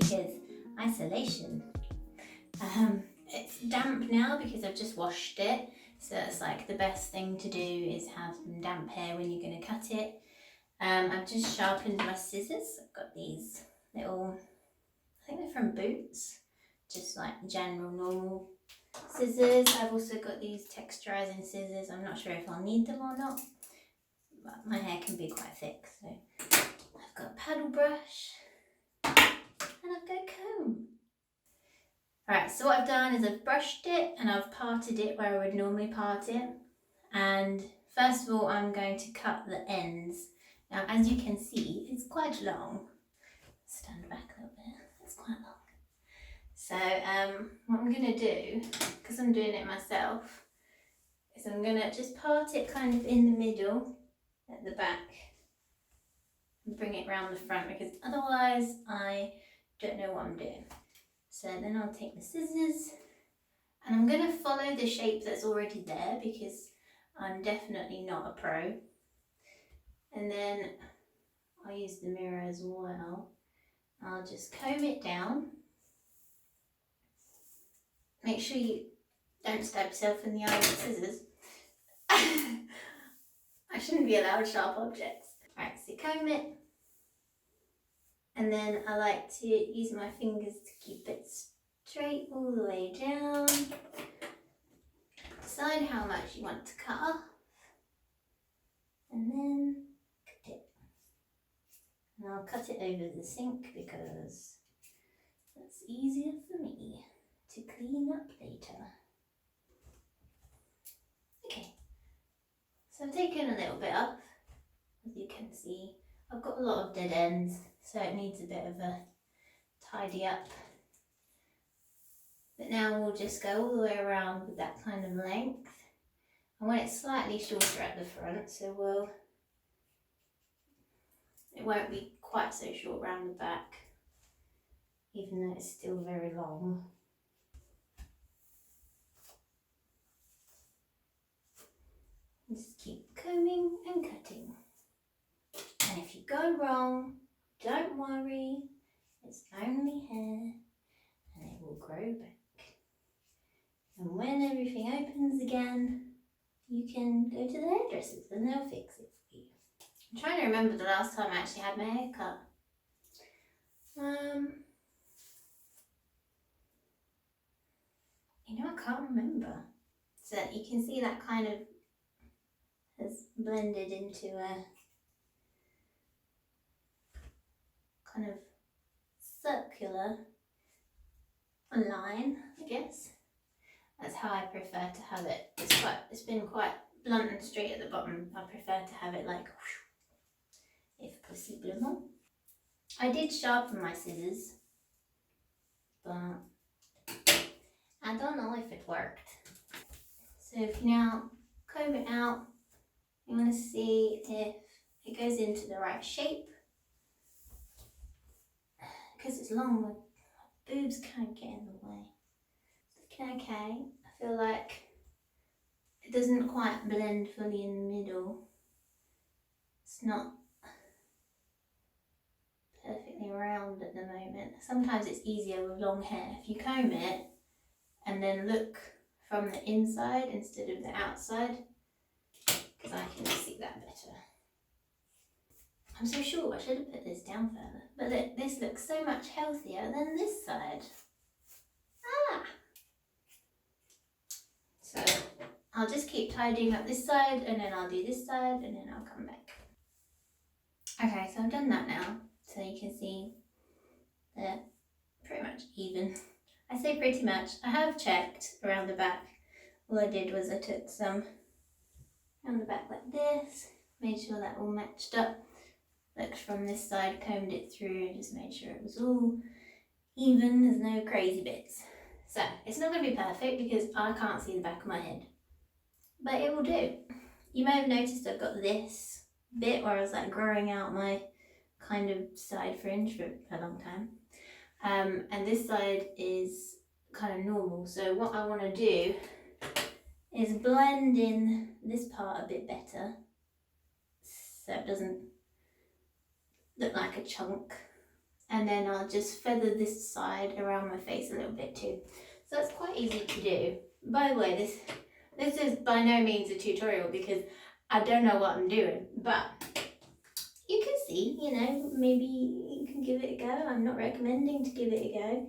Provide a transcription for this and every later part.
because isolation. It's damp now because I've just washed it, so it's like the best thing to do is have some damp hair when you're going to cut it. I've just sharpened my scissors. I've got these little, I think they're from Boots, just like general normal scissors. I've also got these texturizing scissors. I'm not sure if I'll need them or not, but my hair can be quite thick, so I've got a paddle brush and I've got a comb. Alright, so what I've done is I've brushed it and I've parted it where I would normally part it. And first of all, I'm going to cut the ends. Now, as you can see, it's quite long. Stand back a little bit, it's quite long. So what I'm going to do, because I'm doing it myself, is I'm going to just part it kind of in the middle at the back and bring it round the front, because otherwise I don't know what I'm doing. So then I'll take the scissors and I'm going to follow the shape that's already there because I'm definitely not a pro. And then I'll use the mirror as well. I'll just comb it down. Make sure you don't stab yourself in the eye with scissors. I shouldn't be allowed sharp objects. Alright, so comb it. And then I like to use my fingers to keep it straight all the way down. Decide how much you want to cut off. And then cut it. And I'll cut it over the sink because that's easier for me to clean up later. Okay, so I've taken a little bit off. As you can see, I've got a lot of dead ends, so it needs a bit of a tidy up. But now we'll just go all the way around with that kind of length. I want it slightly shorter at the front, so it won't be quite so short round the back, even though it's still very long. Just keep combing and cutting. And if you go wrong, don't worry, it's only hair and it will grow back. And when everything opens again, you can go to the hairdressers and they'll fix it for you. I'm trying to remember the last time I actually had my hair cut. I can't remember. So you can see that kind of has blended into a kind of circular line, I guess. That's how I prefer to have it. It's been quite blunt and straight at the bottom. I prefer to have it like whoosh, if possible. I did sharpen my scissors, but I don't know if it worked. So if you now comb it out, you want to see if it goes into the right shape. Because it's long, my boobs can't get in the way. Okay, I feel like it doesn't quite blend fully in the middle. It's not perfectly round at the moment. Sometimes it's easier with long hair. If you comb it and then look from the inside instead of the outside, because I can see that better. I'm so short, I should have put this down further. But look, this looks so much healthier than this side. So I'll just keep tidying up this side and then I'll do this side and then I'll come back. Okay, so I've done that now. So you can see they're pretty much even. I say pretty much. I have checked around the back. All I did was I took some around the back like this, made sure that all matched up. Looked from this side, combed it through and just made sure it was all even. There's no crazy bits. So it's not going to be perfect because I can't see the back of my head, but it will do. You may have noticed I've got this bit where I was like growing out my kind of side fringe for a long time, and this side is kind of normal. So what I want to do is blend in this part a bit better so it doesn't look like a chunk, and then I'll just feather this side around my face a little bit too. So it's quite easy to do. By the way, this is by no means a tutorial because I don't know what I'm doing, but you can see, you know, maybe you can give it a go. I'm not recommending to give it a go,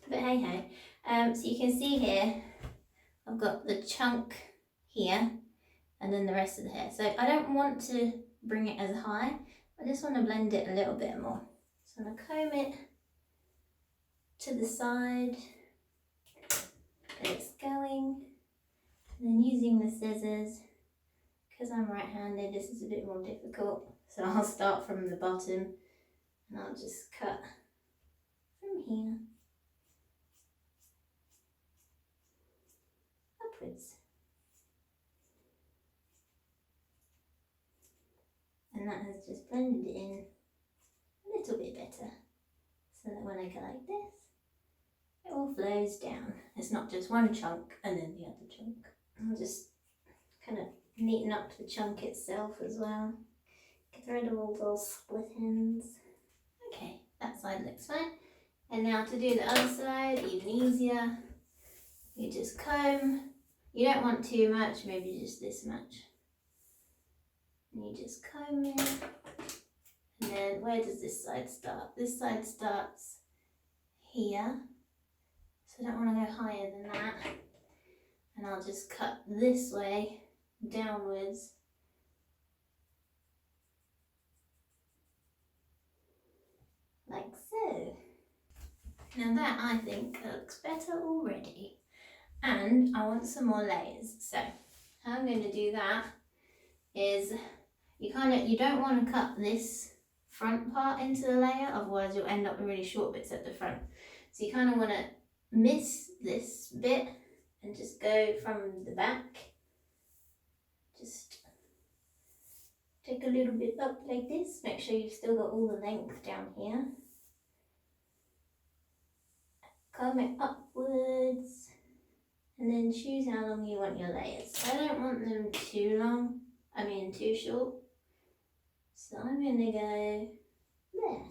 but hey ho. So you can see here, I've got the chunk here and then the rest of the hair. So I don't want to bring it as high. I just want to blend it a little bit more. So I'm going to comb it to the side, get it going, and then using the scissors, because I'm right-handed, this is a bit more difficult. So I'll start from the bottom and I'll just cut from here upwards. And that has just blended it in a little bit better. So that when I go like this, it all flows down. It's not just one chunk and then the other chunk. I'll just kind of neaten up the chunk itself as well. Get rid of all those split ends. Okay, that side looks fine. And now to do the other side, even easier. You just comb. You don't want too much, maybe just this much. And you just comb it. And then where does this side start? This side starts here. So I don't want to go higher than that. And I'll just cut this way downwards. Like so. Now that I think looks better already. And I want some more layers. So how I'm going to do that is you don't want to cut this front part into the layer, otherwise you'll end up with really short bits at the front. So you kind of want to miss this bit and just go from the back. Just take a little bit up like this. Make sure you've still got all the length down here. Comb it upwards. And then choose how long you want your layers. So I don't want them too short. So I'm going to go there.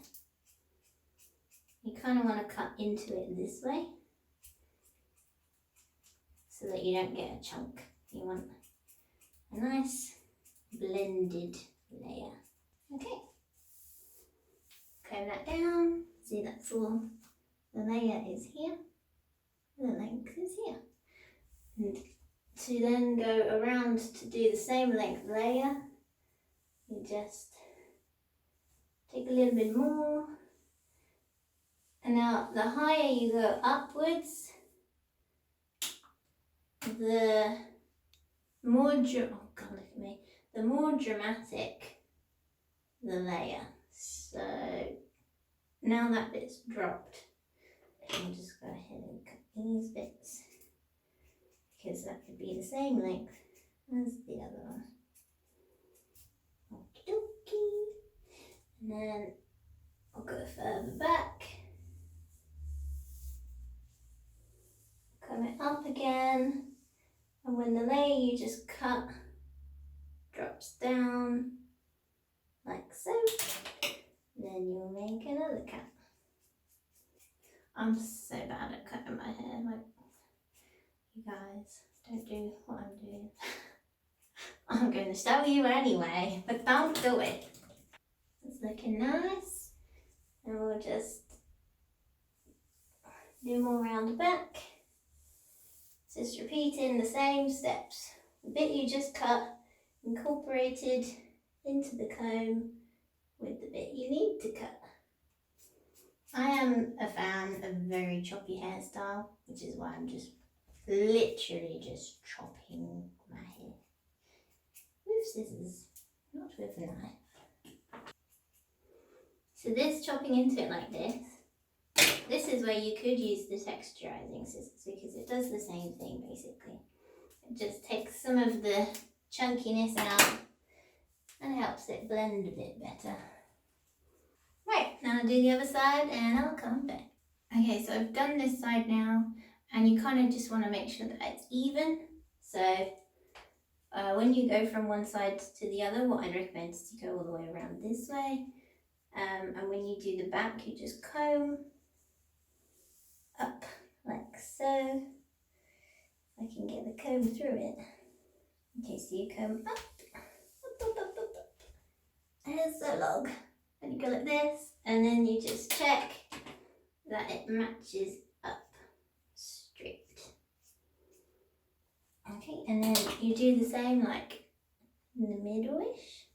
You kind of want to cut into it this way so that you don't get a chunk. You want a nice blended layer. Okay. Comb that down. See, that's all. The layer is here. The length is here. And to then go around to do the same length layer, you just take a little bit more. And now the higher you go upwards, the more the more dramatic the layer. So now that bit's dropped, I'll just go ahead and cut these bits, because that could be the same length as the other one. Okie dokie. And then I'll go further back. Comb it up again. And when the layer you just cut drops down, like so, then you'll make another cut. I'm so bad at cutting my hair, like, you guys, don't do what I'm doing. I'm going to show you anyway, but don't do it. It's looking nice. And we'll just do more around the back. Just repeating the same steps. The bit you just cut, incorporated into the comb with the bit you need to cut. I am a fan of very choppy hairstyle, which is why I'm just literally just chopping my hair with scissors, not with a knife. So this chopping into it like this is where you could use the texturizing scissors, because it does the same thing basically. It just takes some of the chunkiness out and helps it blend a bit better. Right, now I'll do the other side and I'll come back. Okay, so I've done this side now, and you kind of just want to make sure that it's even. So when you go from one side to the other, what I'd recommend is you go all the way around this way, And when you do the back, you just comb up like so. I can get the comb through it. Okay, so you comb up, up, up, up, up. Here's the log. And you go like this, and then you just check that it matches up straight. Okay, and then you do the same like in the middle-ish.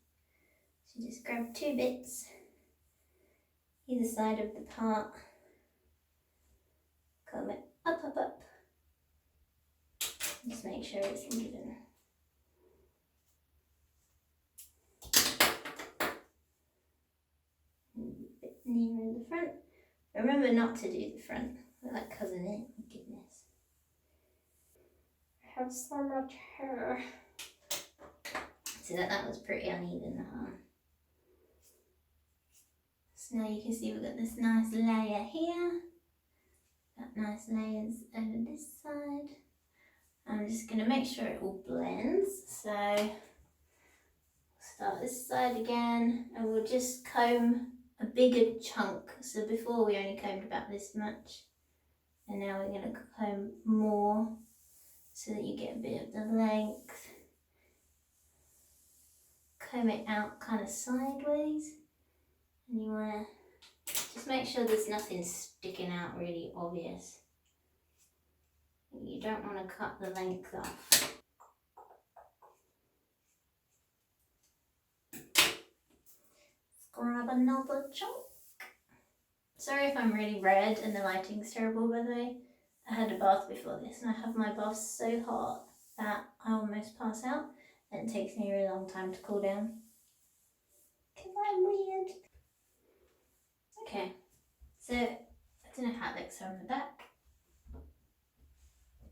So you just grab 2 bits, either side of the part, comb it up, up, up. Just make sure it's even. A bit nearer the front. Remember not to do the front. I like cousin it. Oh, goodness. I have so much hair. So that was pretty uneven, So now you can see we've got this nice layer here. Got nice layers over this side. I'm just going to make sure it all blends. So start this side again, and we'll just comb a bigger chunk. So before we only combed about this much, and now we're going to comb more so that you get a bit of the length. Comb it out kind of sideways, and you want to just make sure there's nothing sticking out really obvious. You don't want to cut the length off. Let's grab another chunk. Sorry if I'm really red and the lighting's terrible, by the way. I had a bath before this, and I have my bath so hot that I almost pass out, and it takes me a really long time to cool down. Because I'm weird. Okay, so I don't know how it looks from the back.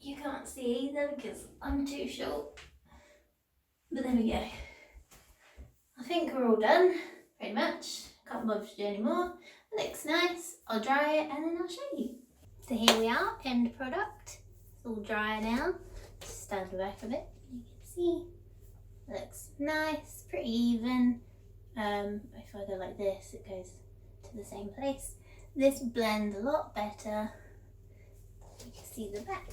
You can't see either because I'm too short. But there we go. I think we're all done, pretty much. Can't bother to do any more. It looks nice. I'll dry it and then I'll show you. So here we are, end product. It's all dry now. Just stand the back of it. You can see. It looks nice, pretty even. If I go like this, it goes to the same place. This blends a lot better. You can see the back.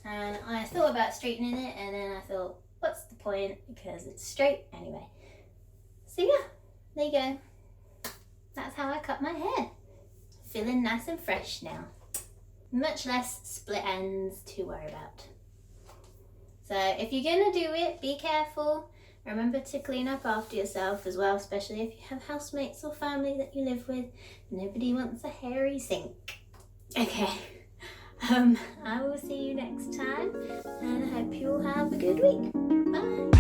And I thought about straightening it, and then I thought, what's the point, because it's straight anyway. So yeah, there you go. That's how I cut my hair. Feeling nice and fresh now. Much less split ends to worry about. So if you're gonna do it, be careful. Remember to clean up after yourself as well, especially if you have housemates or family that you live with. Nobody wants a hairy sink. Okay. I will see you next time, and I hope you all have a good week. Bye!